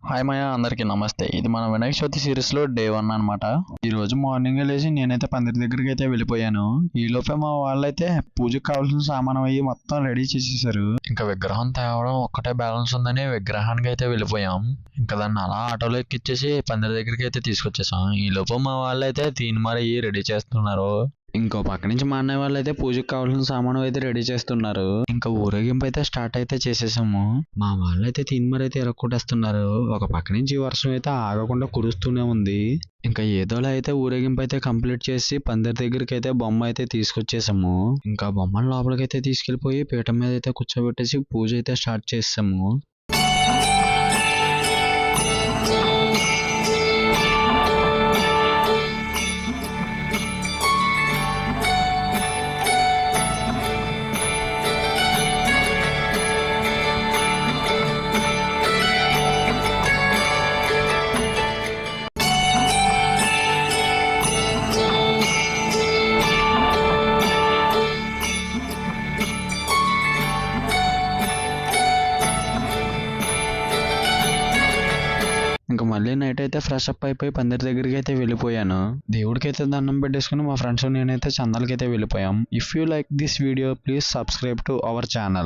Hi మాయ, అందరికీ నమస్తే. ఇది మన వినాయక చవితి సిరీస్లో డే 1 అనమాట. ఈ రోజు మార్నింగ్ లేచి నేనైతే పందిరి దగ్గరికి అయితే వెళ్ళిపోయాను. ఈ లోపే మా వాళ్ళైతే పూజకు కావాల్సిన సామానం అయ్యి మొత్తం రెడీ చేసేసారు. ఇంకా విగ్రహం తేవడం ఒక్కటే బ్యాలెన్స్ ఉందని విగ్రహానికి అయితే వెళ్ళిపోయాం. ఇంకా దాన్ని అలా ఆటోలో ఎక్కిచ్చేసి పందిరి దగ్గరికి అయితే తీసుకొచ్చేసాం. ఈ లోపు మా వాళ్ళైతే తీన్మార్ అయ్యి రెడీ చేస్తున్నారు. ఇంకో పక్క నుంచి మా అన్నయ్య వాళ్ళు అయితే పూజకు కావాల్సిన సామాను అయితే రెడీ చేస్తున్నారు. ఇంకా ఊరేగింపు అయితే స్టార్ట్ అయితే చేసేసాము. మా వాళ్ళైతే తీన్మార్ అయితే ఎరక్కొట్టేస్తున్నారు. ఒక పక్క నుంచి వర్షం అయితే ఆగకుండా కురుస్తూనే ఉంది. ఇంకా ఏదోలా అయితే ఊరేగింపు అయితే కంప్లీట్ చేసి పందిరి దగ్గరికి అయితే బొమ్మ అయితే తీసుకొచ్చేసాము. ఇంకా బొమ్మను లోపలికైతే తీసుకెళ్లిపోయి పీఠం మీద అయితే కూర్చోబెట్టేసి పూజ అయితే స్టార్ట్ చేసాము. ఇంకా మళ్ళీ నైట్ అయితే ఫ్రెష్ అప్ అయిపోయి పందిరి దగ్గరికి అయితే వెళ్ళిపోయాను. దేవుడికి అయితే దండం పెట్టేసుకుని మా ఫ్రెండ్స్ నేనైతే చందాలకి అయితే వెళ్ళిపోయాం. If you like this video please subscribe to our channel.